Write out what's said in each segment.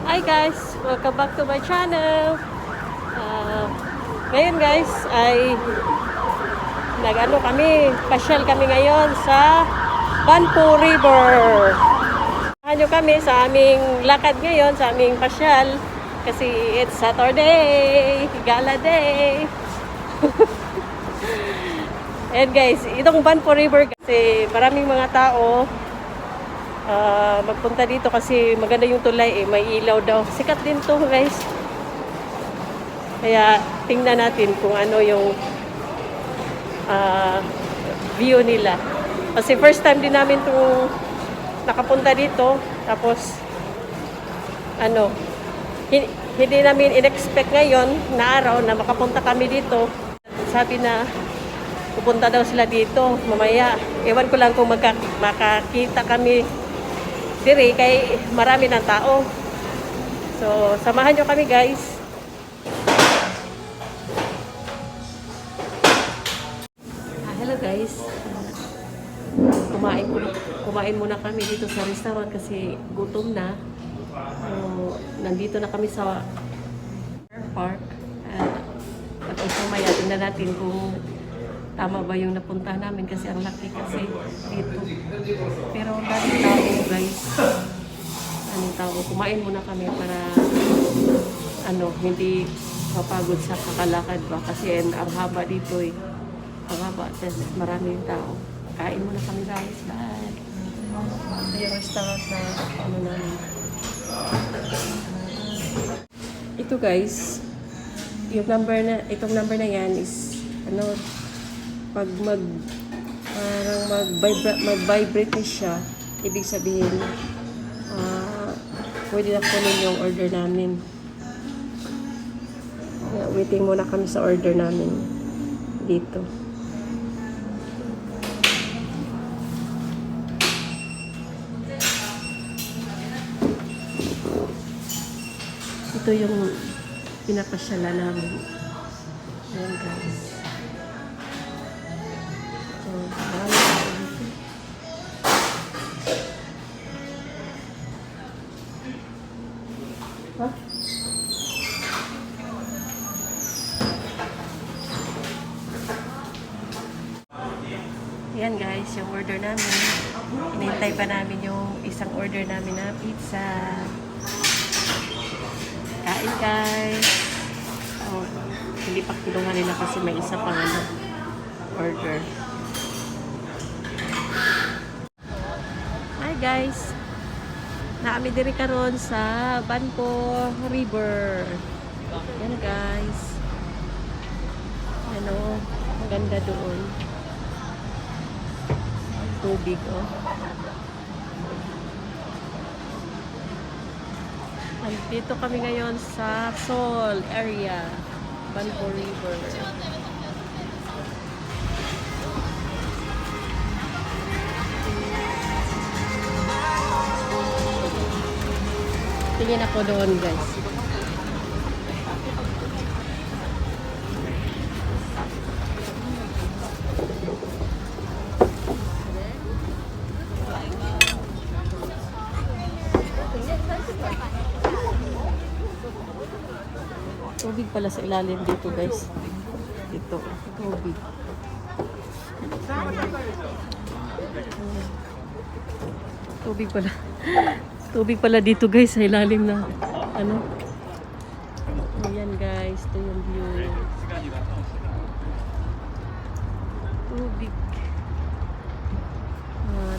Hi guys! Welcome back to my channel. Ngayon guys ay pasyal kami ngayon sa Banpo River. Samahan nyo kami sa aming lakad ngayon, sa aming pasyal. Kasi it's Saturday, gala day. And guys, itong Banpo River kasi maraming mga tao magpunta dito kasi maganda yung tulay may ilaw daw. Sikat din to guys. Kaya tingnan natin kung ano yung view nila. Kasi first time din namin itong nakapunta dito. Tapos hindi namin in-expect ngayon na araw na makapunta kami dito. Sabi na pupunta daw sila dito mamaya. Ewan ko lang kung makakita kami dire kay marami ng tao. So, samahan nyo kami guys. Hello guys. Kumain muna kami dito sa restaurant kasi gutom na. So, nandito na kami sa park. At mamaya tingnan natin kung tama ba yung napunta namin kasi ang laki kasi dito. Pero daming tao guys. Daming tao. Kumain muna kami para hindi mapagod sa kakalakad ba. Kasi ang haba dito eh. Ang haba. Maraming tao. Kain muna kami guys. Bye. Ito yung restaurant na namin. Ito guys. Itong number na yan is pag mag-vibrate na siya, ibig sabihin pwede na kunin yung order namin. Waiting muna kami sa order namin dito. Ito yung pinapasyala namin. Ayan guys. Ayan guys, yung order namin. Inintay pa namin yung isang order namin na pizza. Kain guys. Hindi pa kinuha nila kasi may isa pang order. Hi guys. Naami diri karon sa Banpo River. Yan guys. Maganda doon. Tubig Dito kami ngayon sa Sol area, Banpo River. Tingin ako doon guys. Tubig pala sa ilalim dito guys. Dito, tubig. Tubig pala. Tubig pala dito guys sa ilalim na Ayan guys, ito yung view. Tubig.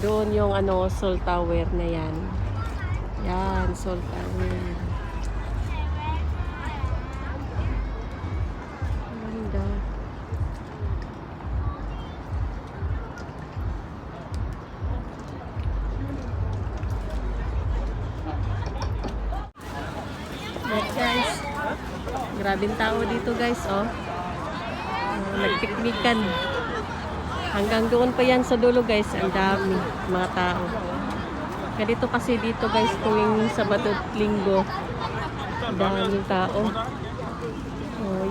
Doon yung Sol Tower na yan. Yan, Sol Tower. Ganda. Guys, grabing tao dito guys nagpiknikan hanggang doon pa yan sa dulo guys. Ang dami mga tao ganito kasi dito guys tuwing Sabado at Linggo. Ang daming tao.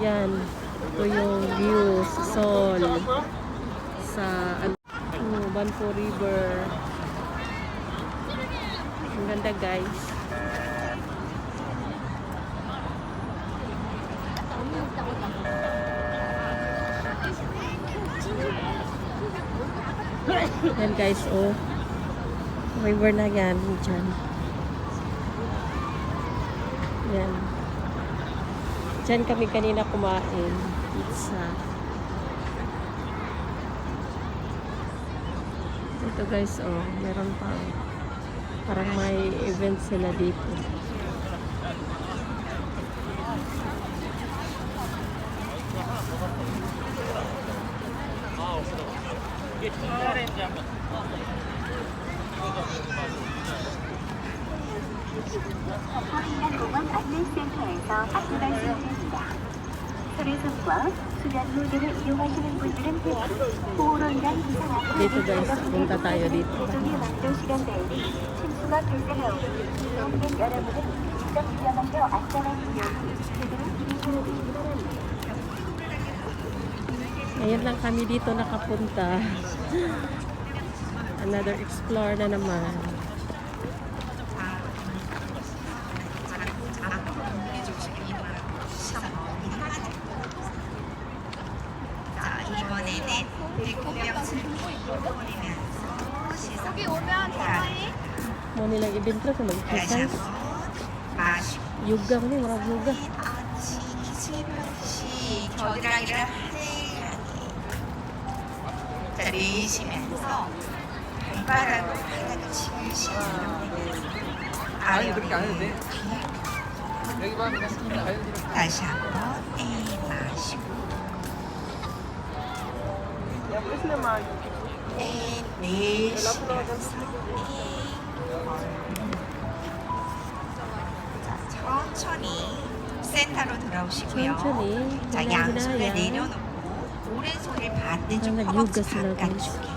Yan, ito yung view sa Sol sa Banpo River. Ang Ganda guys. Yan guys, oh. River na yan dyan. Yan. Dyan kami kanina kumain. Pizza. Ito guys, oh. Meron pa. Parang may event sila dito. 서울인간공원 안내센터에서 안내 말씀드립니다. 설해선과 수변로드를 이용하시는 분들은 특히 호우로 인한 이상한 Dito guys, punta tayo dito. 조기 만조 시간 대비 침수가 발생하오니 시민인 여러분은 직접 위험하여 안전한 이용이 제대로 진행하시기 바랍니다. Ngayon lang kami dito nakapunta. Another explore na naman. 이번에는 대구병을 보내면서 여기 오면 저희 Mo nilang ibintro sa 다시 mag-exercise. 한번 마시고 Yoga ko ni, marang yoga. 기침하듯이 겨드랑이를 자, 내쉬면서 발바닥으로 바닥을 지그시 아니 그렇게 안 해도 돼. 여기 봐 그냥 자연스럽게. 다시 한번 마시고 내쉬면서 자, 천천히 센터로 돌아오시고요. 천천히. 자, hinaya. 양손을 내려놓고 오른손을 반대쪽 Parang 허벅지 nag-yoga sila, 바깥쪽에.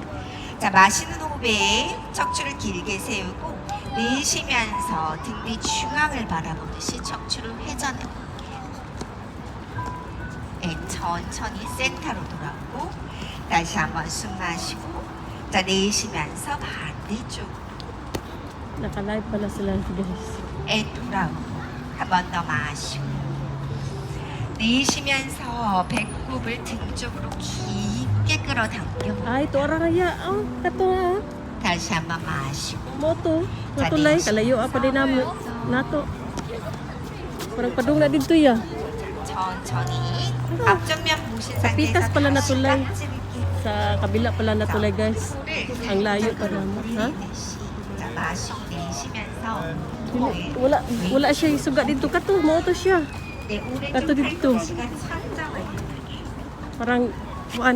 자, 마시는 호흡에 척추를 길게 세우고 내쉬면서 등 뒤 중앙을 바라보듯이 척추를 회전해 볼게요. 네, 천천히 센터로 돌아오고 다시 한번 숨 마시고 자, 내쉬면서 반대쪽 Naka-live pala sila guys. 돌아오고 한 번 더 마시고 내쉬면서 배꼽을 등 쪽으로 깊게 끌어당겨 Ay, ito araya. Oh, kato ha. 다시 한 번 마시고 Moto. Matulay. Kalayo apa din namin. Nato. Parang padung na dito ya. 천천히 앞전면 보신 Kapitas 상태에서 pala 다시 natulay. 깍지를 Sa kabila pala natulay guys. Ang layo pa naman. Ha? 자, 마시고 내쉬면서 Wala siya isuga dito. Kato, moto siya. 네, 오른쪽 가또 dito. 팔꿈치가 천장을 Parang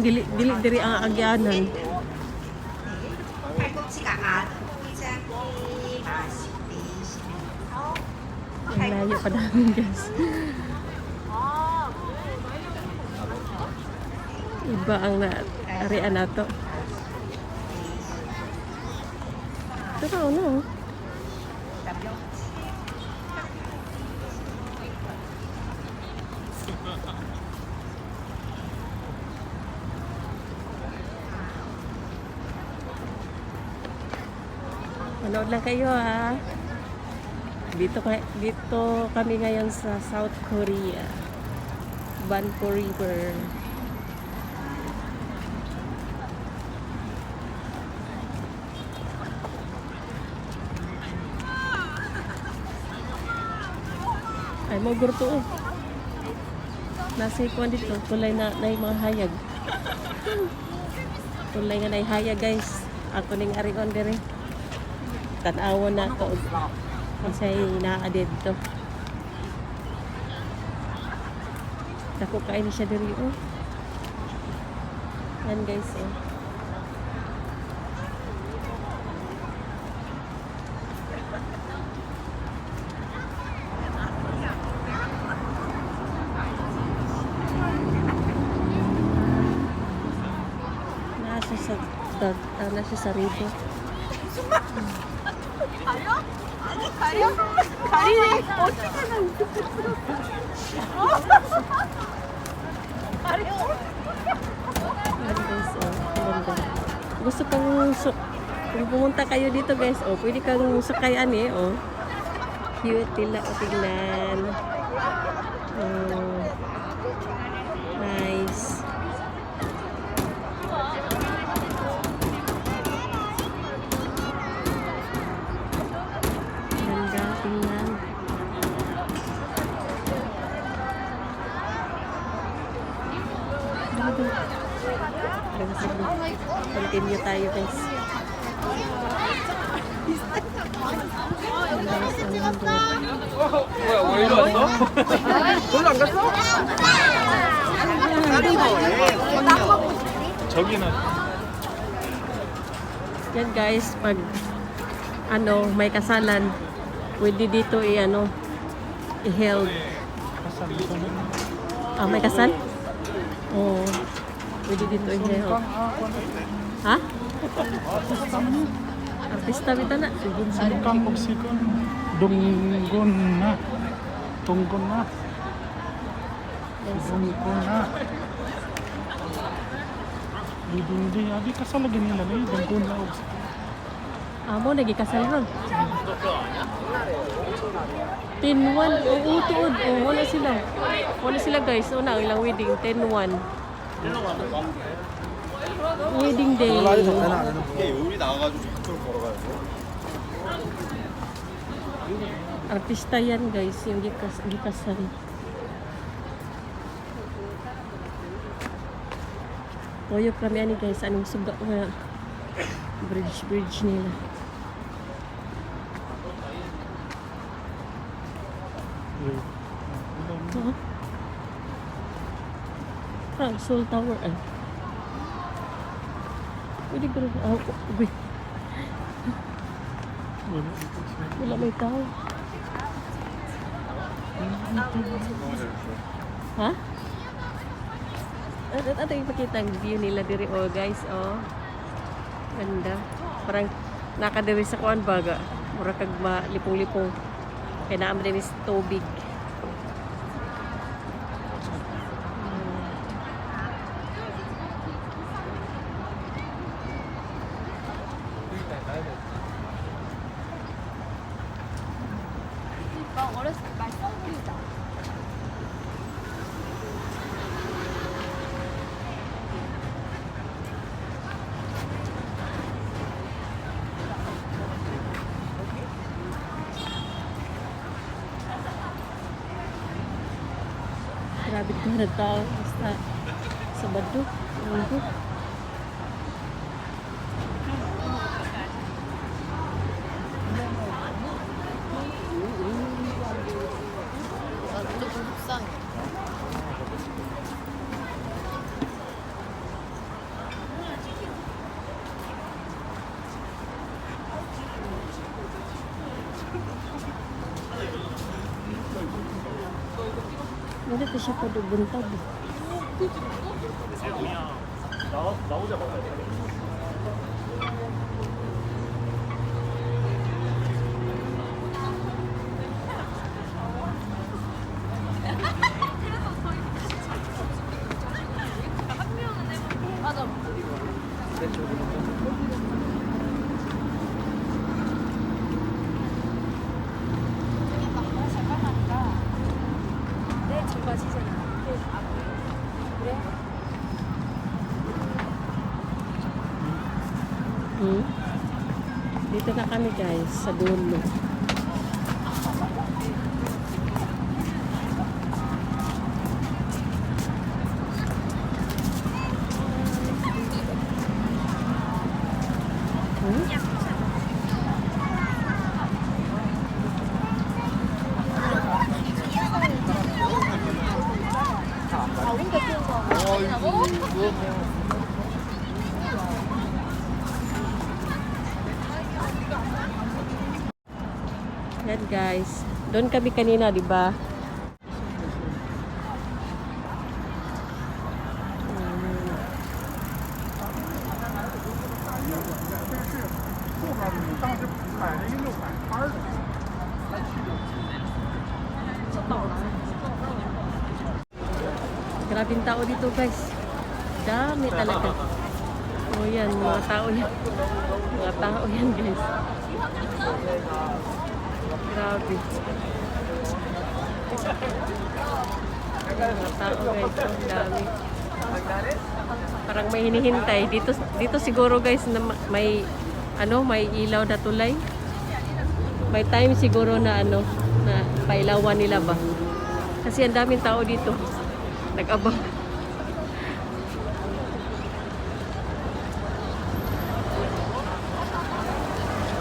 dili ang agyanan. 팔꿈치가 안으로 보이지 않게 마시고 내쉬면서 Ang layo pa namin guys. Iba ang arian nato. Pero ano? Manood lang kayo ha. Dito kami ngayon sa South Korea. Banpo River. Ay mo gurto oh. Nasa ikuan dito, tulay na yung mga hayag. Tulay nga na yung hayag guys. Ako ning arion dire. Tanawon na to. Kasi naa dito. Dako kain siya diri oh. Yan guys oh. Nasa sa rito. 가리네 어떻게 난 Ayan guys, oh. Ganda. Gusto kong Kung pumunta kayo dito guys, oh, pwede kang sakayan eh, oh. Cute nila, oh, tignan. Oh. Nice. Ganda, tingnan. Continue tayo guys. 뭐야, 왜 이리 왔어? 별로 안 갔어? 저기는 Yan guys, pag ano, may kasalan, pwede dito i-ano, i-held. Ah, may kasal? Oo. Pwede dito i-held. Ha? Artista bita na. Silikang magsikon. Dunggon na. Tunggon na. Dunggon na. Hindi. Adi kasal lagi nila na yun. Dunggon na. Amo, nagikasal ron. Tinwan. Oo, tuod. Oo, wala sila. Wala sila guys. Una, ilang wedding. 10-1. Wedding day. 여기 나가가지고 그걸 걸어가야 돼. Artista yan guys, yung gikasal. Toyo kami ani guys, anong suga nga bridge nila. Huh? Seoul Tower ah. Pwede ko rin. Uy. Wala may tao. Ha? Ato ipakita ang view nila diri oh guys oh. Ganda. Parang nakadiri sa kuan baga. Mura kag malipong-lipong. Kaya naam din is tubig. Grabe ka na tao. Basta Sabado. Linggo. Hindi ko siya padubuntag. Dito na kami guys, sa dulo. Yan guys. Doon kami kanina, di ba? Grabing tao dito guys. Dami talaga. Oh, yan, mga tao yan. Mga tao yan, guys. Grabe. Mga tao, guys. Ang dami. Parang may hinihintay. Dito siguro, guys, na may may ilaw na tulay. May time siguro na na pailawan nila ba. Kasi ang daming tao dito. Nag-abang.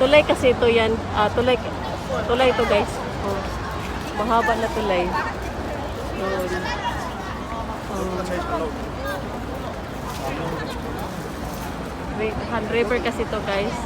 Tulay kasi ito yan. Tulay ito, guys. Oh. Mahaba na tulay. Hand river kasi ito, guys.